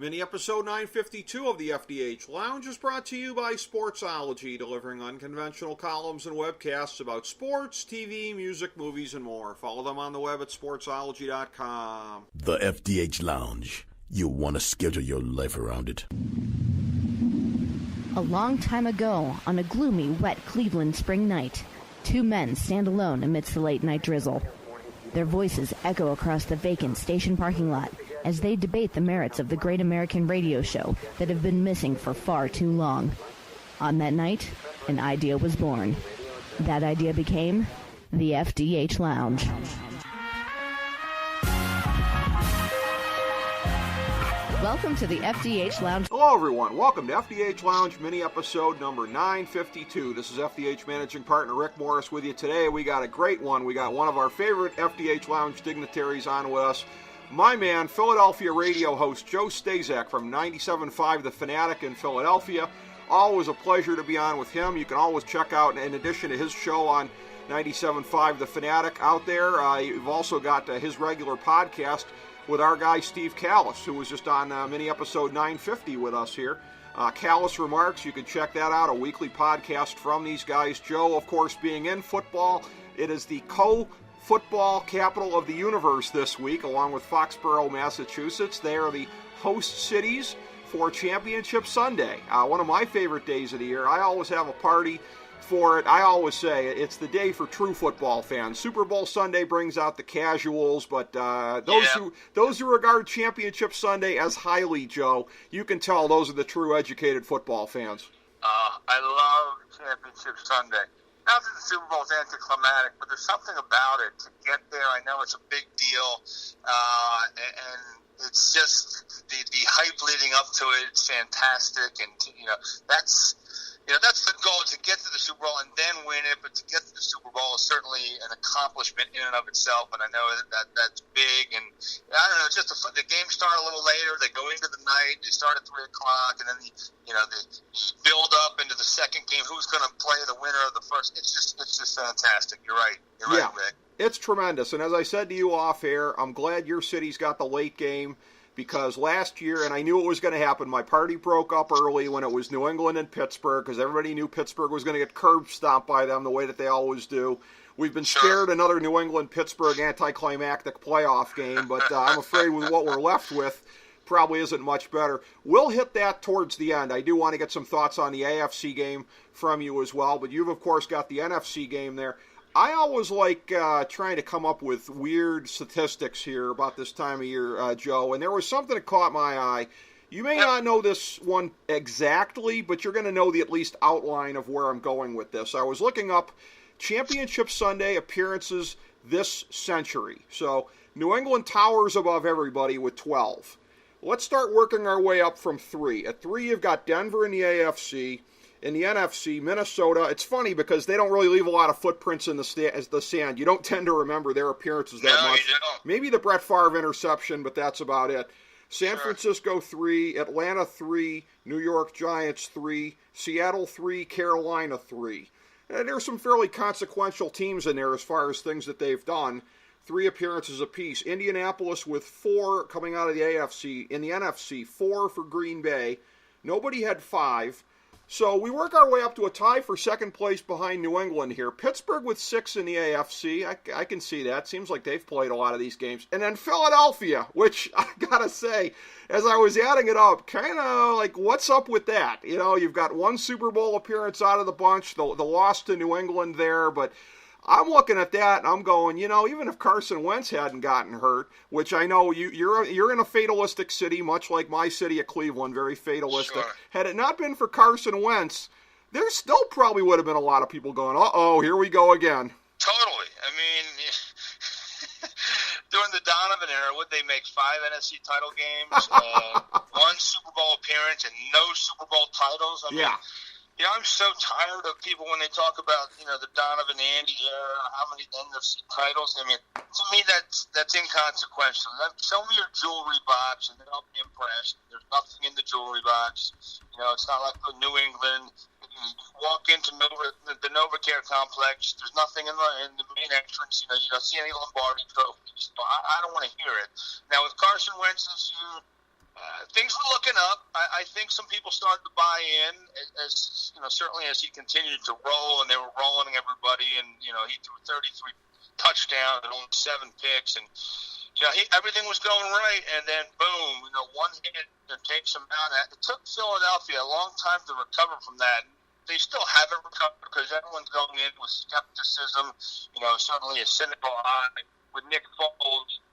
Mini episode 952 of the FDH Lounge is brought to you by Sportsology, delivering unconventional columns and webcasts about sports, TV, music, movies, and more. Follow them on the web at sportsology.com. The FDH Lounge. You'll want to schedule your life around it. A long time ago, on a gloomy, wet Cleveland spring night, two men stand alone amidst the late-night drizzle. Their voices echo across the vacant station parking lot as they debate the merits of the great American radio show that have been missing for far too long. On that night, an idea was born. That idea became the FDH Lounge. Welcome to the FDH Lounge. Hello, everyone. Welcome to FDH Lounge mini episode number 952. This is FDH Managing Partner Rick Morris with you today. We got a great one. We got one of our favorite FDH Lounge dignitaries on with us. My man, Philadelphia radio host Joe Staszak from 97.5 The Fanatic in Philadelphia. Always a pleasure to be on with him. You can always check out, in addition to his show on 97.5 The Fanatic out there, you've also got his regular podcast with our guy Steve Callis, who was just on mini episode 950 with us here. Callis Remarks, you can check that out, a weekly podcast from these guys. Joe, of course, being in football, it is the football capital of the universe this week, along with Foxborough, Massachusetts. They are the host cities for Championship Sunday, one of my favorite days of the year. I always have a party for it. I always say it's the day for true football fans. Super Bowl Sunday brings out the casuals, but those who regard Championship Sunday as highly, Joe, you can tell those are the true educated football fans. I love Championship Sunday. Not that the Super Bowl is anticlimactic, but there's something about it. To get there, I know it's a big deal, and it's just the hype leading up to it. It's fantastic, and that's the goal, to get to the Super Bowl and then win it. But to get to the Super Bowl is certainly an accomplishment in and of itself, and I know that's big. And I don't know, it's just the games start a little later. They go into the night. They start at 3 o'clock, and then they build up into the second game. Who's going to play the winner of the first? It's just fantastic. You're right. You're right, Rick. It's tremendous. And as I said to you off air, I'm glad your city's got the late game, because last year, and I knew it was going to happen, my party broke up early when it was New England and Pittsburgh, because everybody knew Pittsburgh was going to get curb stomped by them the way that they always do. We've been scared another New England-Pittsburgh anticlimactic playoff game, but I'm afraid with what we're left with, probably isn't much better. We'll hit that towards the end. I do want to get some thoughts on the AFC game from you as well, but you've, of course, got the NFC game there. I always like trying to come up with weird statistics here about this time of year, Joe, and there was something that caught my eye. You may not know this one exactly, but you're going to know the at least outline of where I'm going with this. I was looking up Championship Sunday appearances this century. So New England towers above everybody with 12. Let's start working our way up from 3. At 3, you've got Denver in the AFC. In the NFC, Minnesota, it's funny because they don't really leave a lot of footprints in the sand. You don't tend to remember their appearances that much. You don't. Maybe the Brett Favre interception, but that's about it. San Francisco 3, Atlanta 3, New York Giants 3, Seattle 3, Carolina 3. And there's some fairly consequential teams in there as far as things that they've done. 3 appearances apiece. Indianapolis with 4 coming out of the AFC. In the NFC, 4 for Green Bay. Nobody had 5. So we work our way up to a tie for second place behind New England here. Pittsburgh with 6 in the AFC. I can see that. Seems like they've played a lot of these games. And then Philadelphia, which I gotta say, as I was adding it up, kind of like, what's up with that? You know, you've got 1 Super Bowl appearance out of the bunch, the loss to New England there, but I'm looking at that and I'm going, even if Carson Wentz hadn't gotten hurt, which I know you're in a fatalistic city, much like my city of Cleveland, very fatalistic. Sure. Had it not been for Carson Wentz, there still probably would have been a lot of people going, uh-oh, here we go again. Totally. I mean, during the Donovan era, would they make 5 NFC title games, 1 Super Bowl appearance, and no Super Bowl titles? I mean, I'm so tired of people when they talk about, the Donovan Andy era, how many NFC titles. I mean, to me, that's inconsequential. Show me your jewelry box, and then I'll be impressed. There's nothing in the jewelry box. It's not like the New England. You walk into the NovaCare complex. There's nothing in the main entrance. You don't see any Lombardi trophies. I don't want to hear it. Now with Carson Wentz this year, things were looking up. I think some people started to buy in, as certainly as he continued to roll, and they were rolling everybody, and he threw 33 touchdowns and only 7 picks, and everything was going right, and then boom, one hit that takes him out. It took Philadelphia a long time to recover from that. They still haven't recovered because everyone's going in with skepticism, certainly a cynical eye with Nick Foles.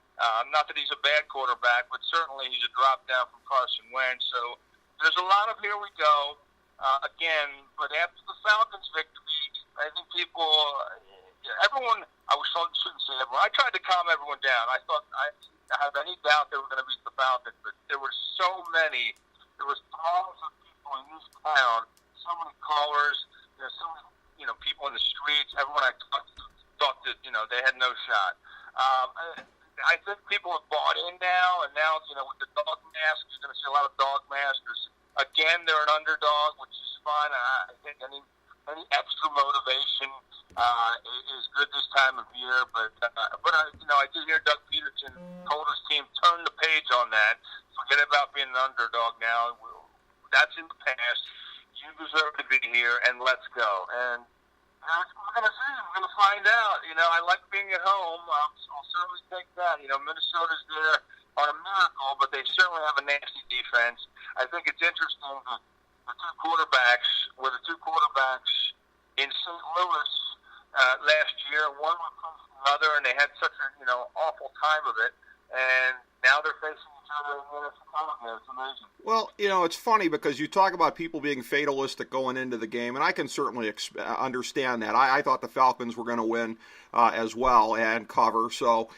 Not that he's a bad quarterback, but certainly he's a drop down from Carson Wentz. So there's a lot of here we go again. But after the Falcons' victory, I think everyone. Shouldn't say everyone. I tried to calm everyone down. I thought I have any doubt they were going to beat the Falcons, but there were so many. There was thousands of people in this town. So many callers. So many people in the streets. Everyone I talked to thought that they had no shot. I think people have bought in now, and now, with the dog masks, you're going to see a lot of dog maskers. Again, they're an underdog, which is fine. I think any extra motivation is good this time of year. But I did hear Doug Peterson told his team, turn the page on that. Forget about being an underdog now. That's in the past. You deserve to be here, and let's go. And we're going to see. We're going to find out. I like being at home. I'll certainly take that. Minnesota's there on a miracle, but they certainly have a nasty defense. I think it's interesting that the two quarterbacks in St. Louis last year. One replaced the other, and they had such an awful time of it. And now they're facing each other in the NFL. It's amazing. Well, it's funny because you talk about people being fatalistic going into the game, and I can certainly understand that. I thought the Falcons were going to win as well and cover, so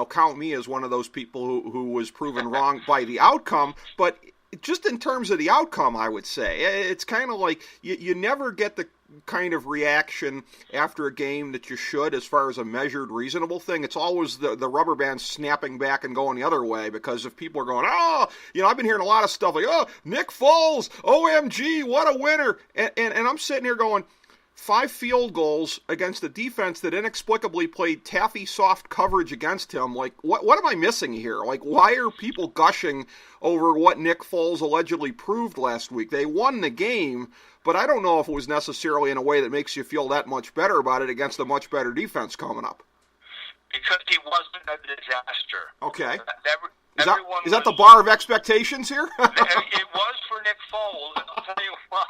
count me as one of those people who was proven wrong by the outcome. But just in terms of the outcome, I would say it's kind of like you never get the kind of reaction after a game that you should as far as a measured, reasonable thing. It's always the rubber band snapping back and going the other way, because if people are going, I've been hearing a lot of stuff like, Nick Foles, OMG, what a winner. And I'm sitting here going, 5 field goals against a defense that inexplicably played taffy soft coverage against him. Like, what am I missing here? Like, why are people gushing over what Nick Foles allegedly proved last week? They won the game, but I don't know if it was necessarily in a way that makes you feel that much better about it against a much better defense coming up. Because he wasn't a disaster. Okay. Is that the bar of expectations here? It was for Nick Foles, and I'll tell you why.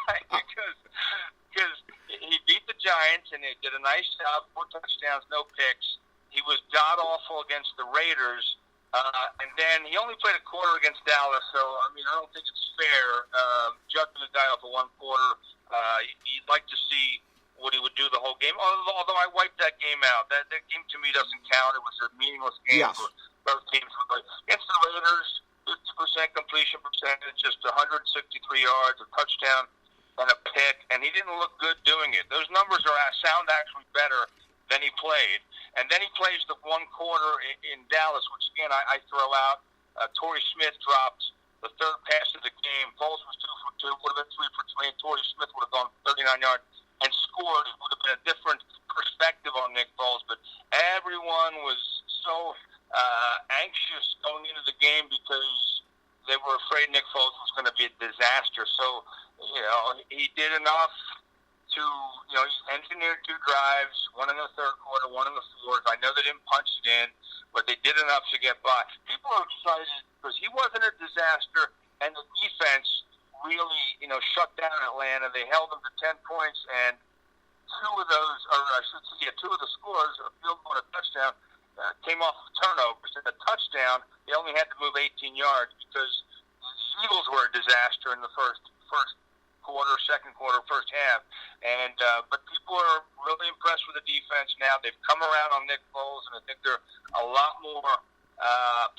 Because he beat the Giants, and he did a nice job, 4 touchdowns, no picks. He was god-awful against the Raiders, and then he only played a quarter against Dallas, so, I don't think it's fair judging the guy off of 1 quarter. You'd like to see what he would do the whole game, although I wiped that game out. That game, to me, doesn't count. It was a meaningless game for both teams. Against the Raiders, 50% completion percentage, just 163 yards, a touchdown, and a pick, and he didn't look good doing it. Those numbers sound actually better than he played. And then he plays the 1 quarter in Dallas, which, again, I throw out. Torrey Smith dropped the 3rd pass of the game. Foles was 2 for 2, would have been 3 for 3, and Torrey Smith would have gone 39 yards and scored. It would have been a different perspective on Nick Foles, but everyone was so anxious going into the game because they were afraid Nick Foles was going to be a disaster. So, he did enough to, he engineered 2 drives, 1 in the 3rd quarter, 1 in the 4th. I know they didn't punch it in, but they did enough to get by. People are excited because he wasn't a disaster, and the defense really, shut down Atlanta. They held them to 10 points, and 2 of those, or I should say, 2 of the scores, a field goal and a touchdown, came off of turnovers. And the touchdown, they only had to move 18 yards because the Eagles were a disaster in the first quarter, 2nd quarter, 1st half. And but people are really impressed with the defense now. They've come around on Nick Foles, and I think they're a lot more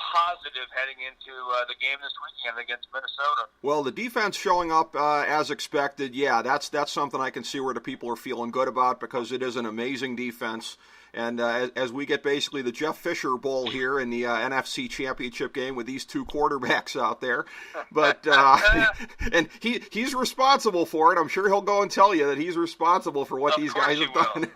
positive heading into the game this weekend against Minnesota. Well, the defense showing up as expected, that's something I can see where the people are feeling good about, because it is an amazing defense. And as we get basically the Jeff Fisher Bowl here in the NFC Championship game with these 2 quarterbacks out there, but and he's responsible for it. I'm sure he'll go and tell you that he's responsible for what these guys have done.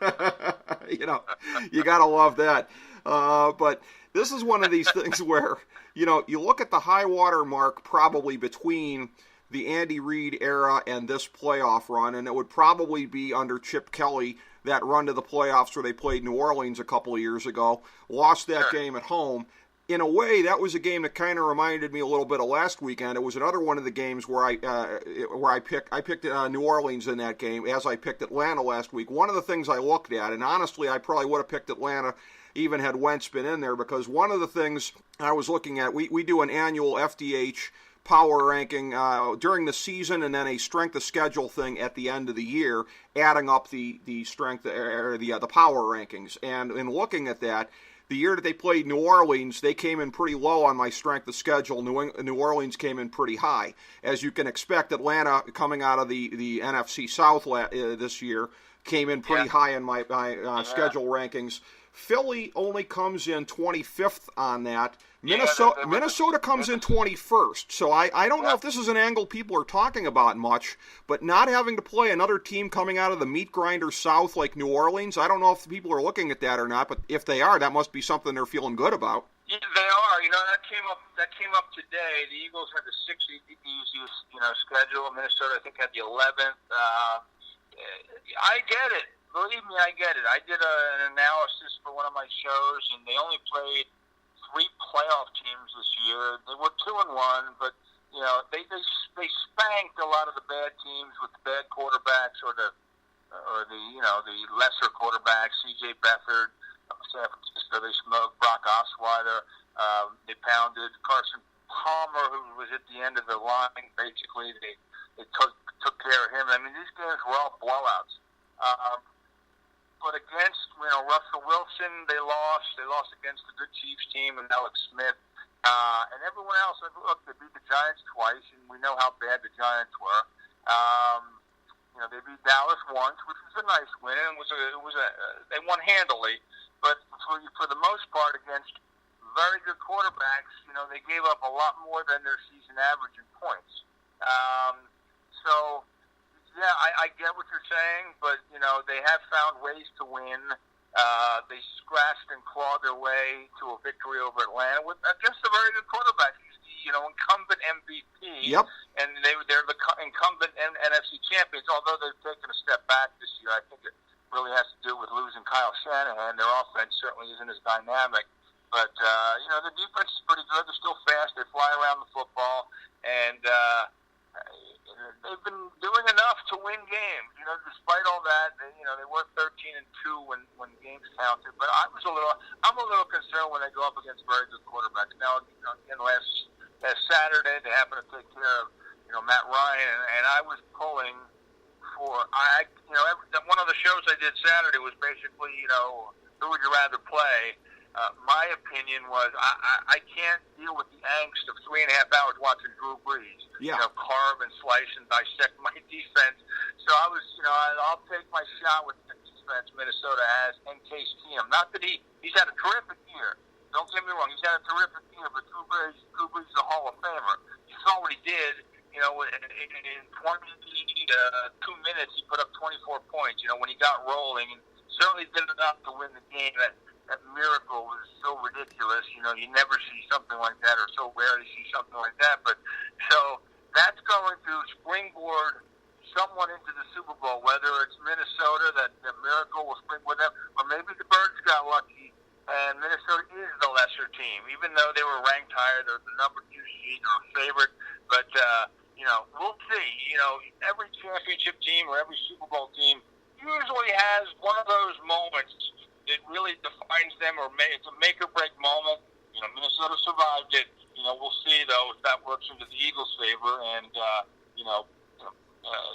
You got to love that. But this is one of these things where, you look at the high water mark probably between the Andy Reid era and this playoff run, and it would probably be under Chip Kelly, that run to the playoffs where they played New Orleans a couple of years ago, lost that game at home. In a way, that was a game that kind of reminded me a little bit of last weekend. It was another one of the games where I picked New Orleans in that game, as I picked Atlanta last week. One of the things I looked at, and honestly, I probably would have picked Atlanta even had Wentz been in there, because one of the things I was looking at, we do an annual FDH power ranking during the season, and then a strength of schedule thing at the end of the year, adding up the strength or the power rankings. And in looking at that, the year that they played New Orleans, they came in pretty low on my strength of schedule. New Orleans came in pretty high. As you can expect, Atlanta, coming out of the NFC South this year, came in pretty high in my schedule rankings. Philly only comes in 25th on that. Minnesota comes in 21st. So I don't know if this is an angle people are talking about much, but not having to play another team coming out of the meat grinder South like New Orleans, I don't know if people are looking at that or not, but if they are, that must be something they're feeling good about. Yeah, they are. That came up today. The Eagles had the 6th easiest, schedule. Minnesota, I think, had the 11th. I get it. Believe me, I get it. I did an analysis for one of my shows, and they only played 3 playoff teams this year. They were 2-1, but they spanked a lot of the bad teams with the bad quarterbacks or the lesser quarterbacks. C.J. Beathard, San Francisco. They smoked Brock Osweiler. They pounded Carson Palmer, who was at the end of the line. Basically, they took care of him. I mean, these games were all blowouts. But against, Russell Wilson, they lost. They lost against the good Chiefs team and Alex Smith. And everyone else, look, they beat the Giants twice, and we know how bad the Giants were. They beat Dallas once, which was a nice win. And they won handily. But for the most part, against very good quarterbacks, they gave up a lot more than their season average in points. Yeah, I get what you're saying, but, they have found ways to win. They scratched and clawed their way to a victory over Atlanta with against a very good quarterback. He's the, incumbent MVP. Yep. And they're the incumbent NFC champions, although they've taken a step back this year. I think it really has to do with losing Kyle Shanahan. Their offense certainly isn't as dynamic. But, the defense is pretty good. They're still fast. They fly around the football. And, they've been doing enough to win games. Despite all that, they were 13-2 when games counted. But I'm a little concerned when they go up against very good quarterbacks. Now, again, last Saturday they happened to take care of Matt Ryan, and I was pulling for one of the shows I did Saturday was basically who would you rather play. My opinion was I can't deal with the angst of 3.5 hours watching Drew Brees, carve and slice and dissect my defense. So I was, I'll take my shot with the defense Minnesota has and Case Keenum. Not that he's had a terrific year. Don't get me wrong, he's had a terrific year, but Drew Brees is a Hall of Famer. You saw what he did. In 22 minutes, he put up 24 points. When he got rolling, and certainly did enough to win the game. That miracle was so ridiculous. You never see something like that, or so rare to see something like that. But so that's going to springboard someone into the Super Bowl, whether it's Minnesota, that miracle will springboard them, or maybe the Birds got lucky and Minnesota is the lesser team, even though they were ranked higher. They're the number 2 seed, they're a favorite. But we'll see. Every championship team or every Super Bowl team usually has one of those moments. It really defines them, or it's a make-or-break moment. Minnesota survived it. We'll see, though, if that works into the Eagles' favor and,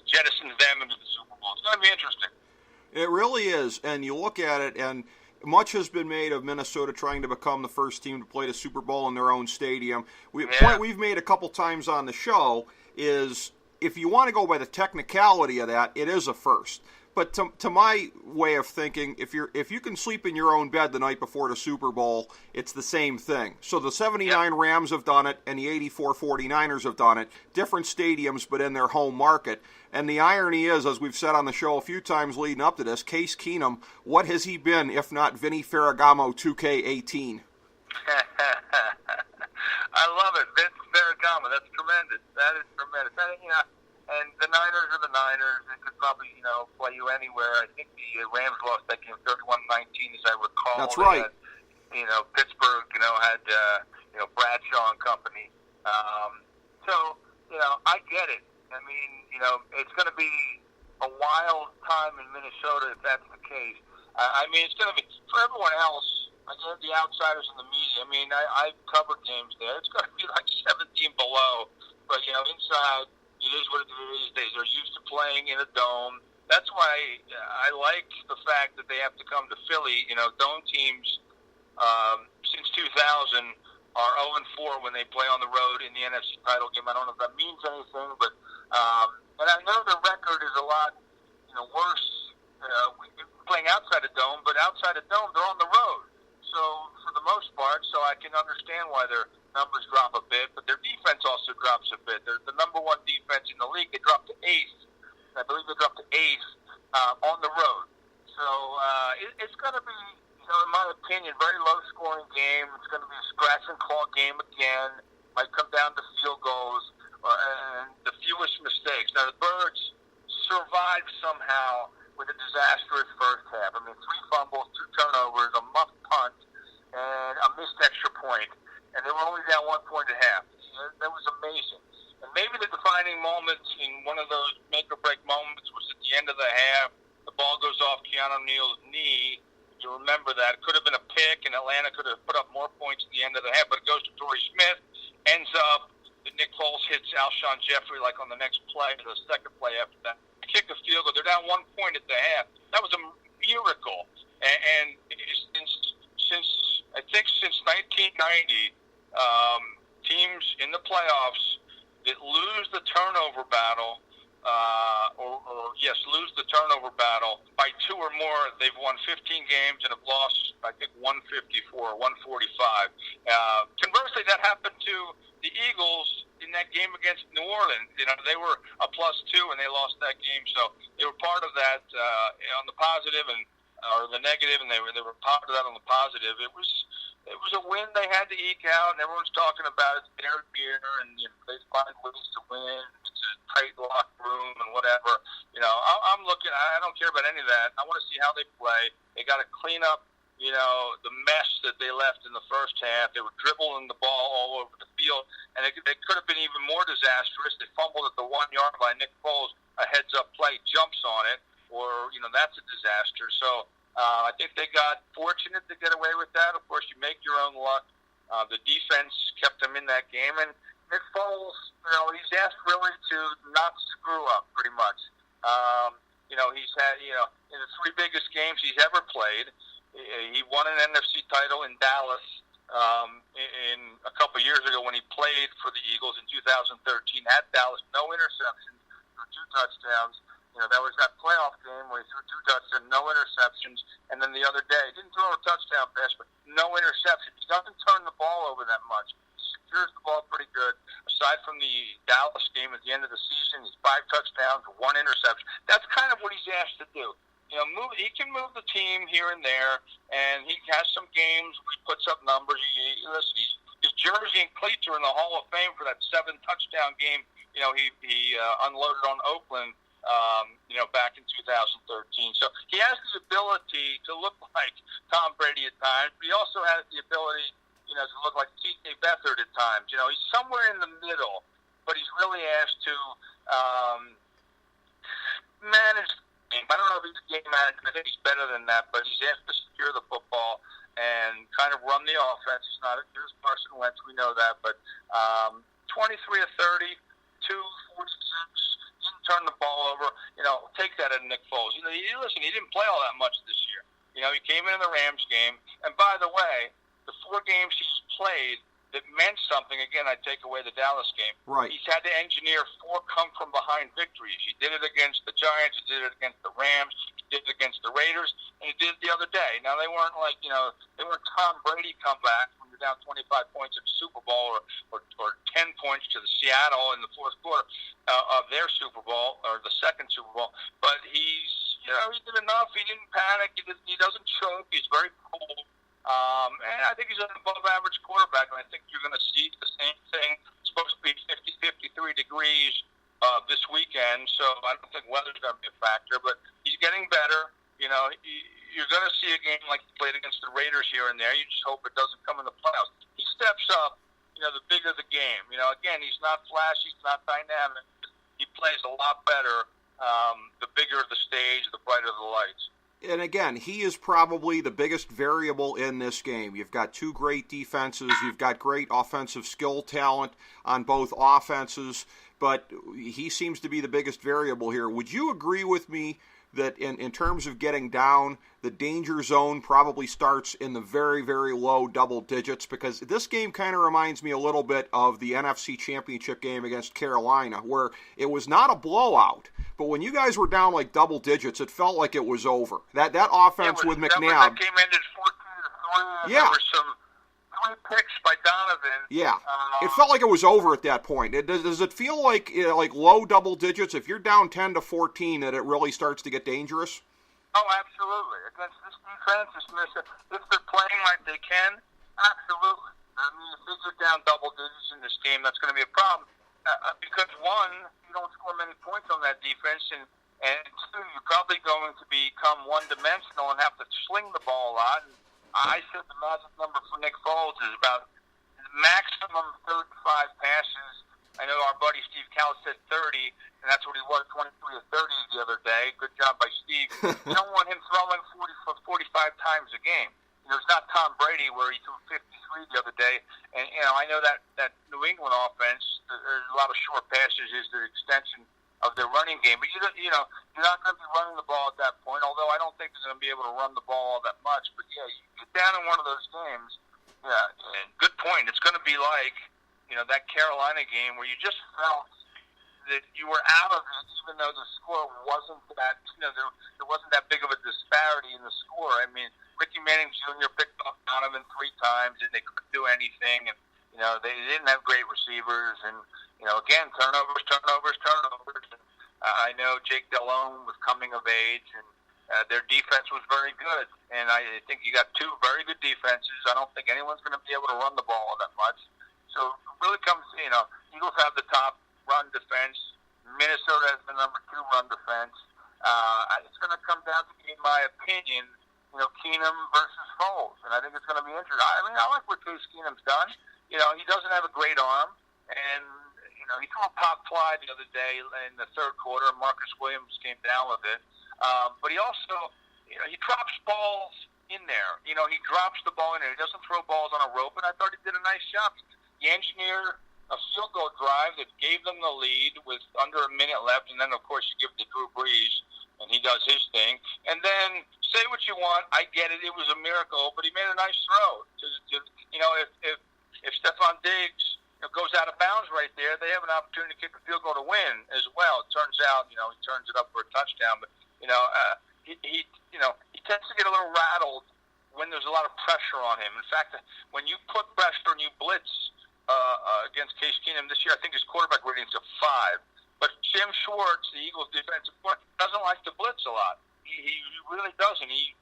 jettisons them into the Super Bowl. It's going to be interesting. It really is, and you look at it, and much has been made of Minnesota trying to become the first team to play the Super Bowl in their own stadium. Point we've made a couple times on the show is if you want to go by the technicality of that, it is a first. But to my way of thinking, if you can sleep in your own bed the night before the Super Bowl, it's the same thing. So the 79 Rams have done it, and the 84 49ers have done it. Different stadiums, but in their home market. And the irony is, as we've said on the show a few times leading up to this, Case Keenum, what has he been if not Vinny Ferragamo 2K18? I love it. Vince Ferragamo, that's tremendous. That is tremendous. And the Niners are the Niners. They could probably, play you anywhere. I think the Rams lost that game 31-19, as I recall. That's right. Pittsburgh, had, Bradshaw and company. I get it. I mean, it's going to be a wild time in Minnesota if that's the case. It's going to be, for everyone else, the outsiders in the media, I covered games there. It's going to be like 17 below. But, inside, it is what it is. They're used to playing in a dome. That's why I like the fact that they have to come to Philly. Dome teams since 2000 are 0-4 when they play on the road in the NFC title game. I don't know if that means anything, but and I know the record is a lot worse playing outside a dome, but outside a dome they're on the road. So for the most part, I can understand why their numbers drop a bit, but their defense also drops a bit. They're the number one defense in the league. They dropped to 8th. I believe they dropped to 8th on the road. So it's going to be, in my opinion, very low-scoring game. It's going to be a scratch-and-claw game again. Might come down to field goals and the fewest mistakes. Now, the Birds survived somehow with a disastrous first half. 3 fumbles, 2 turnovers, a muffed punt, and a missed extra point. And they were only down 1 point at half. That was amazing. And maybe the defining moment in one of those make-or-break moments was at the end of the half. The ball goes off Keanu Neal's knee. You remember that. It could have been a pick, and Atlanta could have put up more points at the end of the half, but it goes to Torrey Smith. Ends up that Nick Foles hits Alshon Jeffrey like on the next play, the second play after that. Kick the field goal. They're down 1 point at the half. That was a miracle. And since 1990, teams in the playoffs that lose the turnover battle, lose the turnover battle by 2 or more, they've won 15 games and have lost, I think, 154, 145. Conversely, that happened to the Eagles in that game against New Orleans. They were a +2 and they lost that game, so they were part of that on the positive or the negative, and they were part of that on the positive. It was a win they had to eke out, and everyone's talking about it. It's their year, and they find ways to win. It's a tight locker room and whatever. I'm looking. I don't care about any of that. I want to see how they play. They got to clean up, the mess that they left in the first half. They were dribbling the ball all over the field, and it could have been even more disastrous. They fumbled at the 1 yard line. Nick Foles, a heads-up play, jumps on it, or that's a disaster. So I think they got fortunate to get away with that. Of course, you make your own luck. The defense kept them in that game, and Nick Foles, he's asked really to not screw up, pretty much. He's had, in the 3 biggest games he's ever played, he won an NFC title in Dallas in a couple years ago when he played for the Eagles in 2013 at Dallas. No interceptions, 2 touchdowns. That was that playoff game where he threw 2 touchdowns, no interceptions. And then the other day, he didn't throw a touchdown pass, but no interceptions. He doesn't turn the ball over that much. He secures the ball pretty good. Aside from the Dallas game at the end of the season, he's 5 touchdowns, 1 interception. That's kind of what he's asked to do. He can move the team here and there, and he has some games where he puts up numbers. His jersey and cleats are in the Hall of Fame for that 7 touchdown game. He unloaded on Oakland. Back in 2013. So he has the ability to look like Tom Brady at times, but he also has the ability, to look like T.J. Beathard at times. He's somewhere in the middle, but he's really asked to manage the game. I don't know if he's a game manager. I think he's better than that, but he's asked to secure the football and kind of run the offense. He's not a here's Carson Wentz, we know that, but 23 of 30, 246. Didn't turn the ball over. Take that at Nick Foles. He didn't play all that much this year. He came in the Rams game, and by the way, the 4 games he's played, that meant something. Again, I take away the Dallas game. Right. He's had to engineer 4 come-from-behind victories. He did it against the Giants. He did it against the Rams. He did it against the Raiders. And he did it the other day. Now, they weren't like, they weren't Tom Brady comeback when you're down 25 points in the Super Bowl or 10 points to the Seattle in the fourth quarter of their Super Bowl or the second Super Bowl. But he did enough. He didn't panic. He doesn't choke. He's very cool. And I think he's an above-average quarterback, and I think you're going to see the same thing. It's supposed to be 53 degrees this weekend, so I don't think weather's going to be a factor, but he's getting better. You're going to see a game like he played against the Raiders here and there. You just hope it doesn't come in the playoffs. He steps up, the bigger the game. Again, he's not flashy, he's not dynamic. He plays a lot better the bigger the stage, the brighter the lights. And again, he is probably the biggest variable in this game. You've got 2 great defenses. You've got great offensive skill talent on both offenses, but he seems to be the biggest variable here. Would you agree with me that in terms of getting down, the danger zone probably starts in the very, very low double digits? Because this game kind of reminds me a little bit of the NFC Championship game against Carolina, where it was not a blowout, but when you guys were down like double digits, it felt like it was over. That offense with McNabb. That game ended 14-3. Yeah. There were some 3 picks by Donovan. Yeah. It felt like it was over at that point. Does it feel like low double digits, if you're down 10-14, that it really starts to get dangerous? Oh, absolutely. Against this defense, if they're playing like they can, absolutely. I mean, if you're down double digits in this game, that's going to be a problem. Because, 1, you don't score many points on that defense, and 2, you're probably going to become one-dimensional and have to sling the ball a lot. And I said the magic number for Nick Foles is about maximum 35 passes. I know our buddy Steve Callis said 30, and that's what he was, 23 or 30 the other day. Good job by Steve. You don't want him throwing 45 times a game. It's not Tom Brady where he threw 53 the other day. And, I know that New England offense, there's a lot of short passes is the extension of their running game. But, you're not going to be running the ball at that point, although I don't think they're going to be able to run the ball all that much. But, yeah, you get down in one of those games, good point. It's going to be like, that Carolina game where you just felt that you were out of it, even though the score wasn't that, there wasn't that big of a disparity in the score. I mean, Ricky Manning Jr. picked up Donovan 3 times, and they couldn't do anything. And, they didn't have great receivers. And, again, turnovers. And, I know Jake Delhomme was coming of age, and their defense was very good. And I think you got 2 very good defenses. I don't think anyone's going to be able to run the ball that much. So it really comes, Eagles have the top run defense. Minnesota has the number 2 run defense. It's going to come down to, in my opinion, Keenum versus Foles. And I think it's going to be interesting. I mean, I like what Case Keenum's done. He doesn't have a great arm. And, he threw a pop fly the other day in the third quarter, and Marcus Williams came down with it. But he also, he drops balls in there. He drops the ball in there. He doesn't throw balls on a rope, and I thought he did a nice job. He engineered a field goal drive that gave them the lead with under a minute left, and then, of course, you give it to Drew Brees, and he does his thing. And then, say what you want, I get it, it was a miracle, but he made a nice throw. If Stephon Diggs goes out of bounds right there, they have an opportunity to kick a field goal to win as well. It turns out, he turns it up for a touchdown, but, he tends to get a little rattled when there's a lot of pressure on him. In fact, when you put pressure and you blitz against Case Keenum this year, I think his quarterback rating's a 5. But Jim Schwartz, the Eagles defensive coordinator, doesn't like to blitz a lot. He really doesn't. He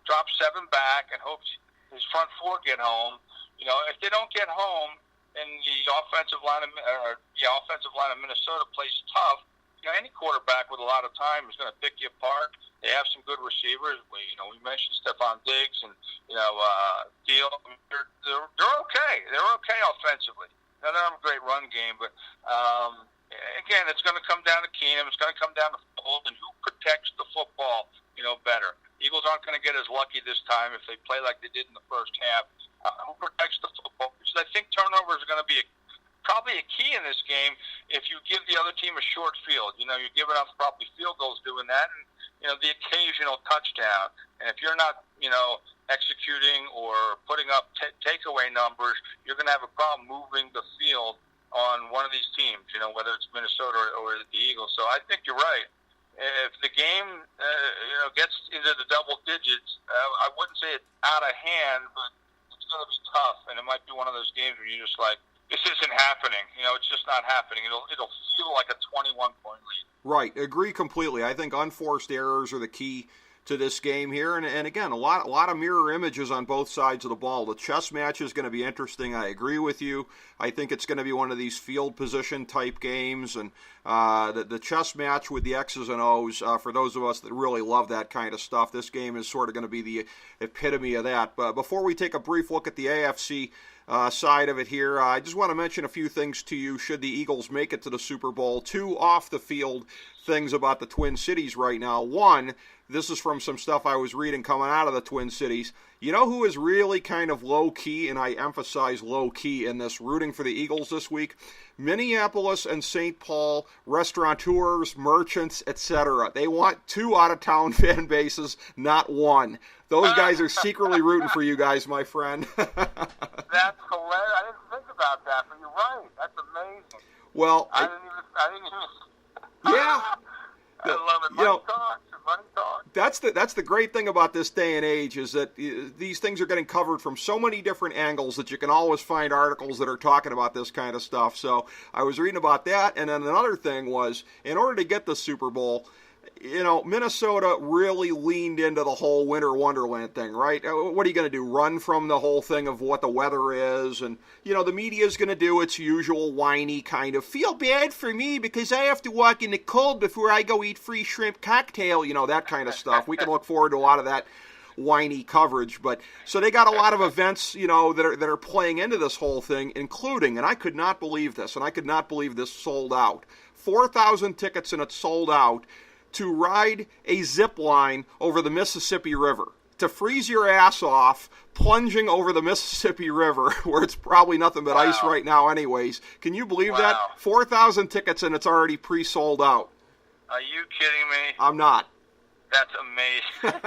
drops 7 back and hopes his front 4 get home. If they don't get home, and the offensive line of Minnesota plays tough, any quarterback with a lot of time is going to pick you apart. They have some good receivers. We mentioned Stephon Diggs and Deal. They're okay. They're okay offensively. They don't have a great run game, but again, it's going to come down to Keenum. It's going to come down to Foles and who protects the football, better. Eagles aren't going to get as lucky this time if they play like they did in the first half. Who protects the football? Because I think turnovers are going to be probably a key in this game if you give the other team a short field. You're giving up probably field goals doing that, and, the occasional touchdown. And if you're not, executing or putting up takeaway numbers, you're going to have a problem moving the field on one of these teams, whether it's Minnesota or the Eagles. So I think you're right. If the game, gets into the double digits, I wouldn't say it's out of hand, but it's going to be tough, and it might be one of those games where you're just like, this isn't happening. It's just not happening. It'll feel like a 21-point lead. Right. Agree completely. I think unforced errors are the key to this game here, and again, a lot of mirror images on both sides of the ball. The chess match is going to be interesting. I agree with you. I think it's going to be one of these field position type games, and the chess match with the X's and O's, for those of us that really love that kind of stuff, this game is sort of going to be the epitome of that. But before we take a brief look at the AFC side of it here, I just want to mention a few things to you should the Eagles make it to the Super Bowl. Two off-the-field things about the Twin Cities right now. One, this is from some stuff I was reading coming out of the Twin Cities. You know who is really kind of low-key, and I emphasize low-key in this, rooting for the Eagles this week? Minneapolis and St. Paul restaurateurs, merchants, etc. They want two out-of-town fan bases, not one. Those guys are secretly rooting for you guys, my friend. That's hilarious. I didn't think about that, but you're right. That's amazing. Well, I didn't even. Yeah. I love it. Money talks. That's the great thing about this day and age is that these things are getting covered from so many different angles that you can always find articles that are talking about this kind of stuff. So I was reading about that, and then another thing was, in order to get the Super Bowl, Minnesota really leaned into the whole winter wonderland thing, right? What are you going to do, run from the whole thing of what the weather is? And, the media is going to do its usual whiny kind of, feel bad for me because I have to walk in the cold before I go eat free shrimp cocktail, that kind of stuff. We can look forward to a lot of that whiny coverage. But so they got a lot of events, that are playing into this whole thing, including, and I could not believe this, and I could not believe this sold out, 4,000 tickets and it's sold out, to ride a zip line over the Mississippi River, to freeze your ass off plunging over the Mississippi River, where it's probably nothing but ice right now anyways. Can you believe that? 4,000 tickets and it's already pre-sold out. Are you kidding me? I'm not. That's amazing.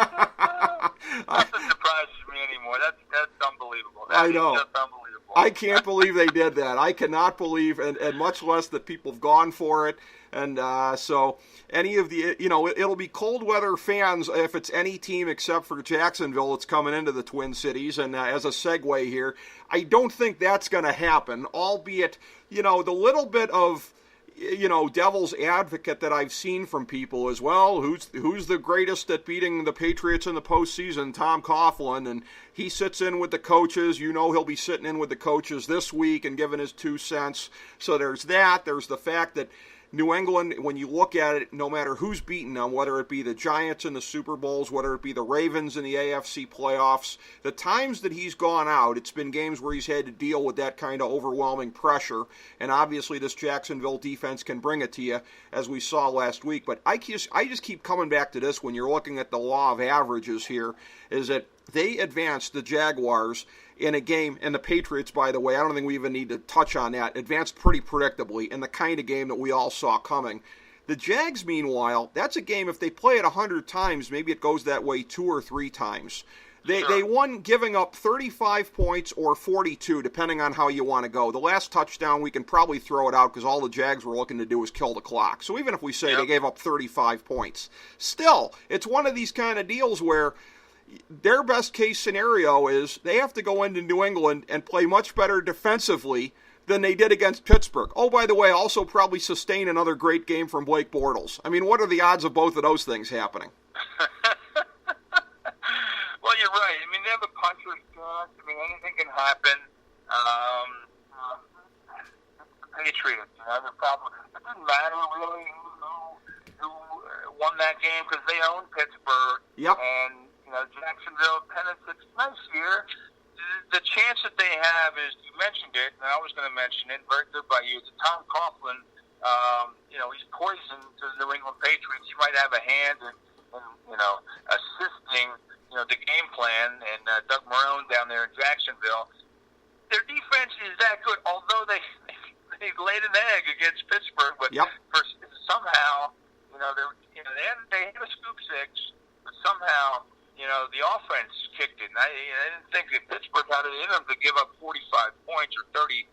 Nothing surprises me anymore. That's unbelievable. I know. Just unbelievable. I can't believe they did that. I cannot believe, and much less that people have gone for it. And so any of the, it'll be cold weather fans if it's any team except for Jacksonville that's coming into the Twin Cities. And as a segue here, I don't think that's going to happen, albeit, the little bit of, devil's advocate that I've seen from people as well. Who's the greatest at beating the Patriots in the postseason? Tom Coughlin, and he sits in with the coaches. He'll be sitting in with the coaches this week and giving his 2 cents. So there's that. There's the fact that New England, when you look at it, no matter who's beating them, whether it be the Giants in the Super Bowls, whether it be the Ravens in the AFC playoffs, the times that he's gone out, it's been games where he's had to deal with that kind of overwhelming pressure, and obviously this Jacksonville defense can bring it to you, as we saw last week. But I just keep coming back to this when you're looking at the law of averages here, is that they advanced the Jaguars in a game, and the Patriots, by the way, I don't think we even need to touch on that, advanced pretty predictably in the kind of game that we all saw coming. The Jags, meanwhile, that's a game, if they play it 100 times, maybe it goes that way 2 or 3 times. They won giving up 35 points or 42, depending on how you want to go. The last touchdown, we can probably throw it out because all the Jags were looking to do was kill the clock. So even if we say they gave up 35 points, still, it's one of these kind of deals where their best case scenario is they have to go into New England and play much better defensively than they did against Pittsburgh. Oh, by the way, also probably sustain another great game from Blake Bortles. I mean, what are the odds of both of those things happening? Well, you're right. I mean, they have a puncher's chance. I mean, anything can happen. The Patriots, the problem. It didn't matter really who won that game because they owned Pittsburgh. Yep. And Jacksonville, Tennessee's nice year. The chance that they have is, you mentioned it, and I was going to mention it, very good by you, the Tom Coughlin, he's poison to the New England Patriots. He might have a hand in assisting, the game plan, and Doug Marrone down there in Jacksonville. Their defense is that good, although they laid an egg against Pittsburgh, but somehow, they had a scoop six, but somehow, the offense kicked it. I didn't think that Pittsburgh had it in them to give up 45 points or 38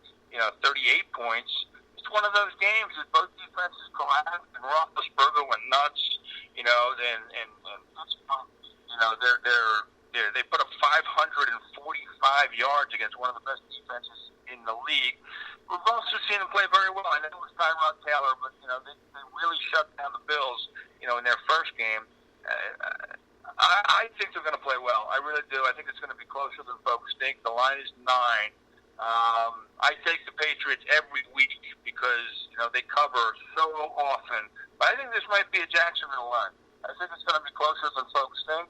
points. It's one of those games that both defenses collapsed, and Roethlisberger went nuts. And Pittsburgh, they put up 545 yards against one of the best defenses in the league. We've also seen them play very well. I know it was Tyrod Taylor, but they really shut down the Bills. In their first game. I think they're going to play well. I really do. I think it's going to be closer than folks think. The line is 9. I take the Patriots every week because they cover so often. But I think this might be a Jacksonville line. I think it's going to be closer than folks think.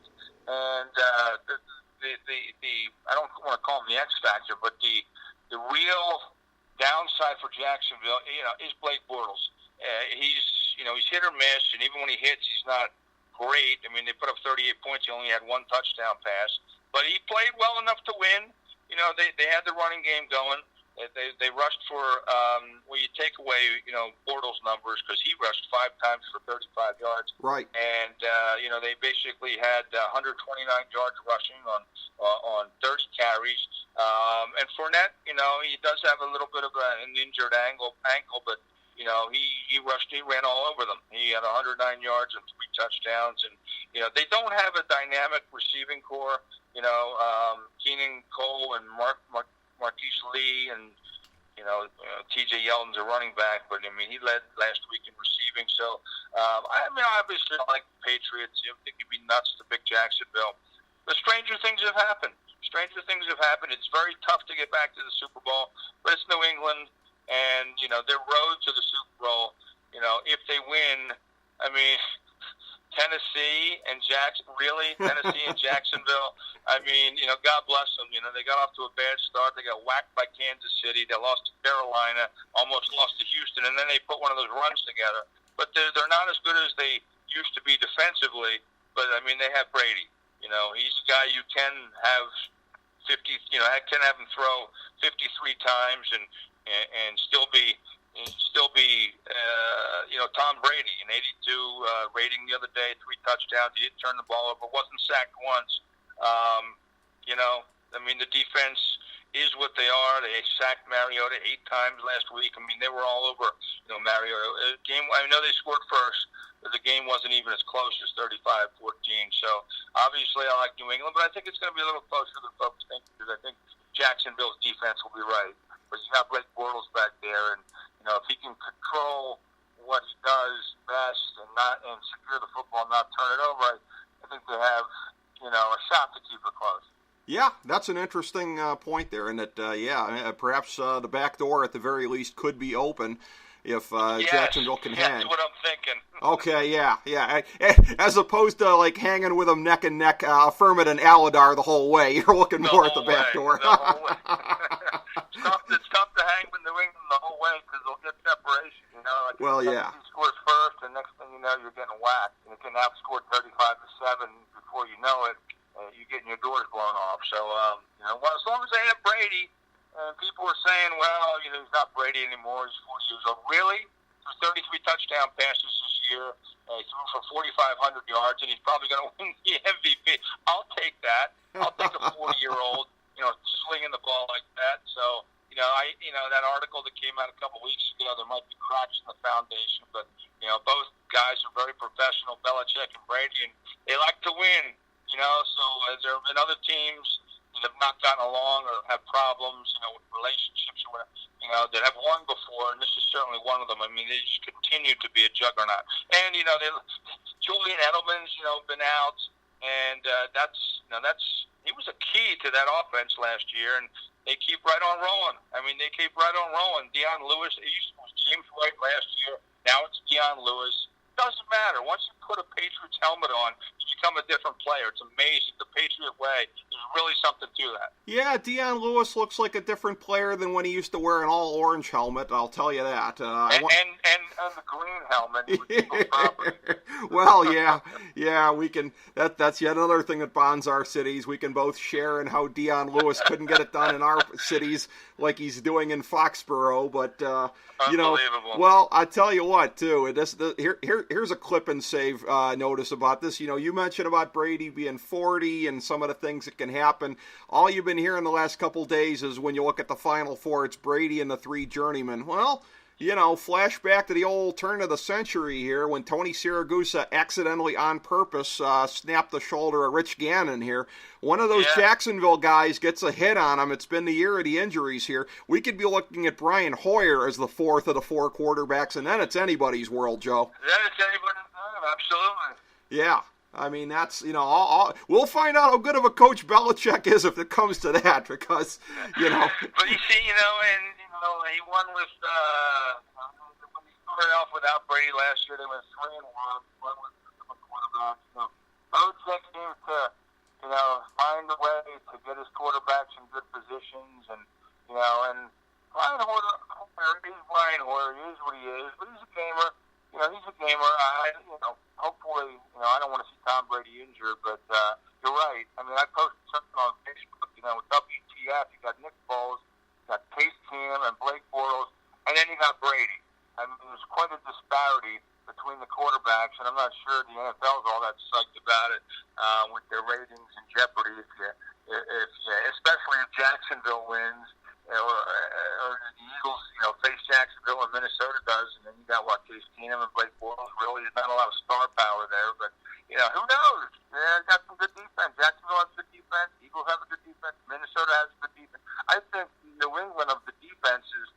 And the I don't want to call him the X factor, but the real downside for Jacksonville, is Blake Bortles. He's hit or miss, and even when he hits, he's not great. I mean, they put up 38 points. He only had 1 touchdown pass, but he played well enough to win. They had the running game going. They rushed for you take away Bortles' numbers because he rushed 5 times for 35 yards. Right. And they basically had 129 yards rushing on 30 carries. And Fournette, he does have a little bit of an injured ankle, but he rushed. He ran all over them. He had 109 yards and 3 touchdowns. And they don't have a dynamic receiving core. Keenan Cole and Marquise Lee and T.J. Yeldon's a running back, but he led last week in receiving. So obviously I like the Patriots. I think it'd be nuts to pick Jacksonville. But stranger things have happened. It's very tough to get back to the Super Bowl, but it's New England. And, their road to the Super Bowl, if they win, Tennessee and Jacksonville, God bless them. They got off to a bad start. They got whacked by Kansas City. They lost to Carolina, almost lost to Houston, and then they put one of those runs together. But they're not as good as they used to be defensively, but, they have Brady. He's a guy you can have 50, can have him throw 53 times and still be Tom Brady, an 82 rating the other day, 3 touchdowns. He didn't turn the ball over, wasn't sacked once. The defense is what they are. They sacked Mariota 8 times last week. They were all over Mariota. Game. I know they scored first, but the game wasn't even as close as 35-14. So obviously I like New England, but I think it's going to be a little closer than folks think because I think Jacksonville's defense will be right. But you got Blake Bortles back there, and if he can control what he does best and secure the football, and not turn it over, I think they have a shot to keep it close. Yeah, that's an interesting point there, and that perhaps the back door at the very least could be open if Jacksonville can hang. That's what I'm thinking. Okay, yeah. As opposed to hanging with them neck and neck, Fermat and Aladar the whole way. You're looking more at the back door. The whole way. It's tough to hang with New England the whole way because they'll get separation. He scores first, and next thing you know, you're getting whacked. And you can outscore 35-7 before you know it. You're getting your doors blown off. So, as long as they have Brady, people are saying, well, he's not Brady anymore. He's 40 years old. Really? There's 33 touchdown passes this year. He threw for 4,500 yards, and he's probably going to win the MVP. I'll take that. I'll take a 40-year-old, slinging the ball like that. So, that article that came out a couple weeks ago, there might be cracks in the foundation, but, both guys are very professional, Belichick and Brady, and they like to win, So there have been other teams that have not gotten along or have problems, with relationships or whatever, that have won before, and this is certainly one of them. They just continue to be a juggernaut. And, Julian Edelman's, been out, and he was a key to that offense last year, and they keep right on rolling. They keep right on rolling. Deion Lewis, it used to be James White last year. Now it's Deion Lewis. Doesn't matter. Once you put a Patriots helmet on, you become a different player. It's amazing. The Patriot way. There's really something to that. Yeah, Deion Lewis looks like a different player than when he used to wear an all-orange helmet, I'll tell you that. And the green helmet with property. Well, yeah, we can. That's yet another thing that bonds our cities. We can both share in how Deion Lewis couldn't get it done in our cities like he's doing in Foxborough. But Unbelievable. well, I tell you what, too. Here's a clip and save notice about this. You mentioned about Brady being 40 and some of the things that can happen. All you've been hearing the last couple days is when you look at the Final Four, it's Brady and the three journeymen. Well, flashback to the old turn of the century here when Tony Siragusa accidentally on purpose snapped the shoulder of Rich Gannon here. One of those Jacksonville guys gets a hit on him. It's been the year of the injuries here. We could be looking at Brian Hoyer as the fourth of the four quarterbacks, and then it's anybody's world, Joe. Then it's anybody's world, absolutely. Yeah. I mean, that's, we'll find out how good of a coach Belichick is if it comes to that because, But you see, he won with, when he started off without Brady last year, they went 3-1, won with the quarterback. Belichick seems to, find a way to get his quarterbacks in good positions. And Brian Hoyer is Brian Hoyer. He is what he is, but he's a gamer. He's a gamer. Hopefully, I don't want to see Tom Brady injured, but you're right. I mean, I posted something on Facebook, with WTF, you got Nick Foles, you got Case Keenum and Blake Bortles, and then you got Brady. I mean, there's quite a disparity between the quarterbacks, and I'm not sure the NFL is all that psyched about it with their ratings in jeopardy. Especially if Jacksonville wins, or the Eagles, face Jacksonville and Minnesota does, and then you got Case Keenum and Blake Bortles. Really, there's not a lot of star power there, but who knows? They got some good defense. Jacksonville has good defense. Eagles have a good defense. Minnesota has a good defense. I think New England of the defense is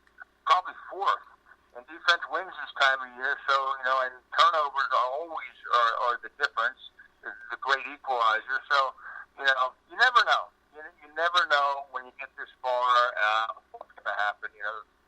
probably fourth, and defense wins this time of year. So and turnovers are the difference, the great equalizer. So you never know. You never know when you get this far what's going to happen.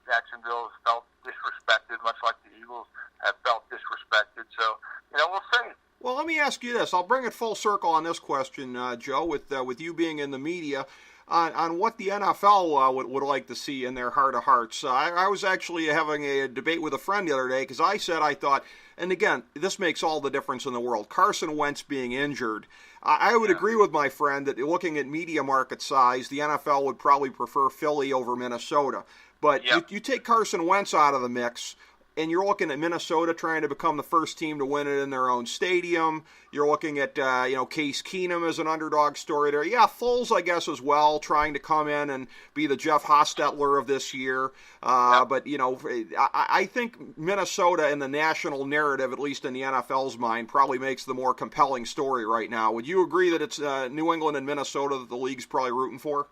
Jacksonville has felt disrespected, much like the Eagles have felt disrespected. So, we'll see. Well, let me ask you this. I'll bring it full circle on this question, Joe, with you being in the media, on what the NFL would like to see in their heart of hearts. I was actually having a debate with a friend the other day because I thought, and again, this makes all the difference in the world, Carson Wentz being injured. I would agree with my friend that looking at media market size, the NFL would probably prefer Philly over Minnesota. But you take Carson Wentz out of the mix, and you're looking at Minnesota trying to become the first team to win it in their own stadium. You're looking at, Case Keenum as an underdog story there. Yeah, Foles, I guess, as well, trying to come in and be the Jeff Hostetler of this year. But, I think Minnesota in the national narrative, at least in the NFL's mind, probably makes the more compelling story right now. Would you agree that it's New England and Minnesota that the league's probably rooting for?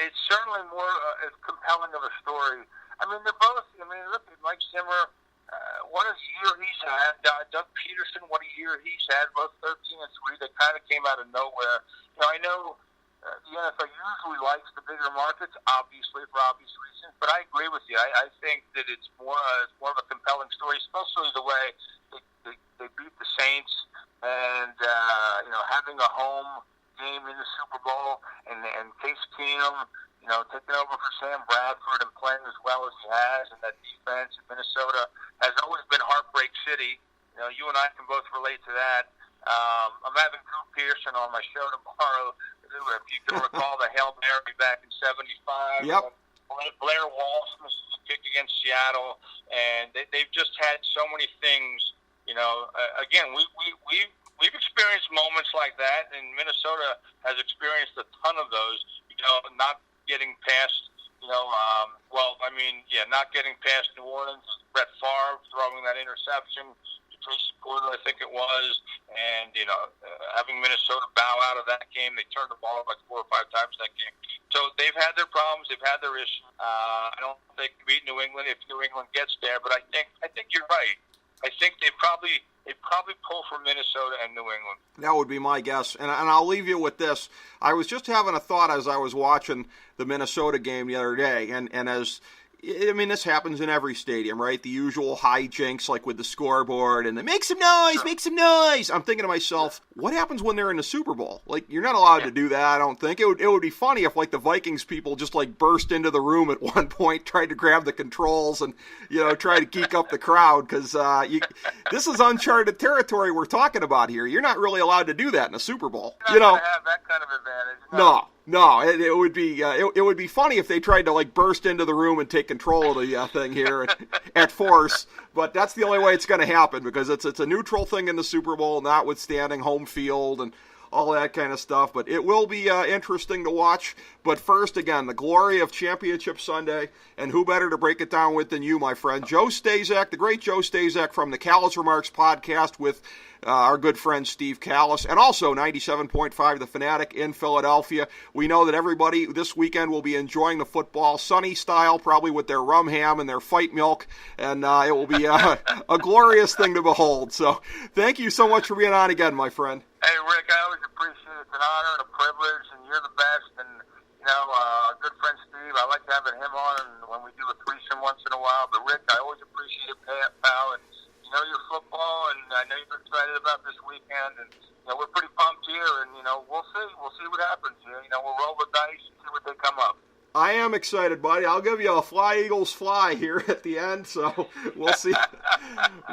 It's certainly more compelling of a story. I mean, they're both. Look at Mike Zimmer. What a year he's had. Doug Peterson, what a year he's had. Both 13-3. They kind of came out of nowhere. I know the NFL usually likes the bigger markets, obviously for obvious reasons. But I agree with you. I think that it's more of a compelling story, especially the way they beat the Saints and having a home game in the Super Bowl and Case Keenum, taking over for Sam Bradford and playing as well as he has, and that defense in Minnesota has always been Heartbreak City. You and I can both relate to that. I'm having Drew Pearson on my show tomorrow. If you can recall the Hail Mary back in '75. Yep. Blair Walsh misses a kick against Seattle, and they've just had so many things. Again, we've experienced moments like that, and Minnesota has experienced a ton of those. Not getting past, not getting past New Orleans, Brett Favre throwing that interception to Tracy Porter, I think it was, and, having Minnesota bow out of that game. They turned the ball like 4 or 5 times that game. So they've had their problems. They've had their issues. I don't think they beat New England if New England gets there, but I think you're right. I think they probably pull from Minnesota and New England. That would be my guess. And I'll leave you with this. I was just having a thought as I was watching the Minnesota game the other day, and this happens in every stadium, right? The usual hijinks, like with the scoreboard, and they make some noise, make some noise. I'm thinking to myself, what happens when they're in the Super Bowl? Like, you're not allowed to do that, I don't think. It would be funny if, like, the Vikings people just, like, burst into the room at one point, tried to grab the controls and, try to geek up the crowd, because this is uncharted territory we're talking about here. You're not really allowed to do that in a Super Bowl. You're not going to have that kind of advantage. No. No, it would be it would be funny if they tried to like burst into the room and take control of the thing here at force. But that's the only way it's going to happen, because it's a neutral thing in the Super Bowl, notwithstanding home field and all that kind of stuff. But it will be interesting to watch. But first, again, the glory of Championship Sunday, and who better to break it down with than you, my friend, Joe Staszak, the great Joe Staszak from the Callous Remarks podcast with our good friend Steve Callous, and also 97.5 The Fanatic in Philadelphia. We know that everybody this weekend will be enjoying the football, sunny style, probably with their rum ham and their fight milk, and it will be a glorious thing to behold. So thank you so much for being on again, my friend. Hey, Rick, I always appreciate it. It's an honor and a privilege, and you're the best. And, you know, good friend Steve, I like having him on when we do a threesome once in a while. But, Rick, I always appreciate it, pal. And, you know, your football, and I know you're excited about this weekend. And, you know, we're pretty pumped here, and, you know, we'll see. We'll see what happens here. You know, we'll roll the dice and see what they come up. I am excited, buddy. I'll give you a fly, Eagles, fly here at the end, so we'll see.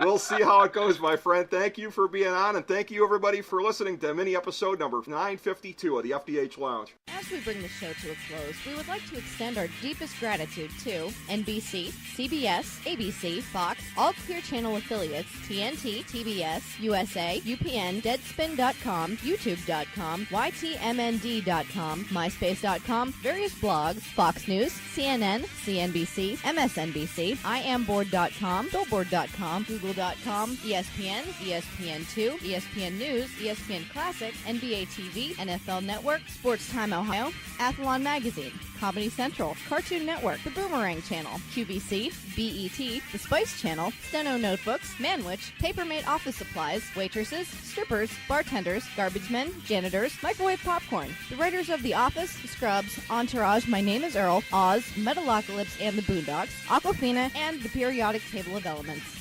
We'll see how it goes, my friend. Thank you for being on, and thank you, everybody, for listening to mini episode number 952 of the FDH Lounge. As we bring the show to a close, we would like to extend our deepest gratitude to NBC, CBS, ABC, Fox, all Clear Channel affiliates, TNT, TBS, USA, UPN, Deadspin.com, YouTube.com, YTMND.com, MySpace.com, various blogs, Fox News, CNN, CNBC, MSNBC, IamBoard.com, Billboard.com, Google.com, ESPN, ESPN2, ESPN News, ESPN Classic, NBA TV, NFL Network, Sports Time Ohio, Athlon Magazine, Comedy Central, Cartoon Network, The Boomerang Channel, QVC, BET, The Spice Channel, Steno Notebooks, Manwich, Papermate Office Supplies, Waitresses, Strippers, Bartenders, Garbage Men, Janitors, Microwave Popcorn, the writers of The Office, Scrubs, Entourage, My Name is Earl, Oz, Metalocalypse and the Boondocks, Aquafina, and The Periodic Table of Elements.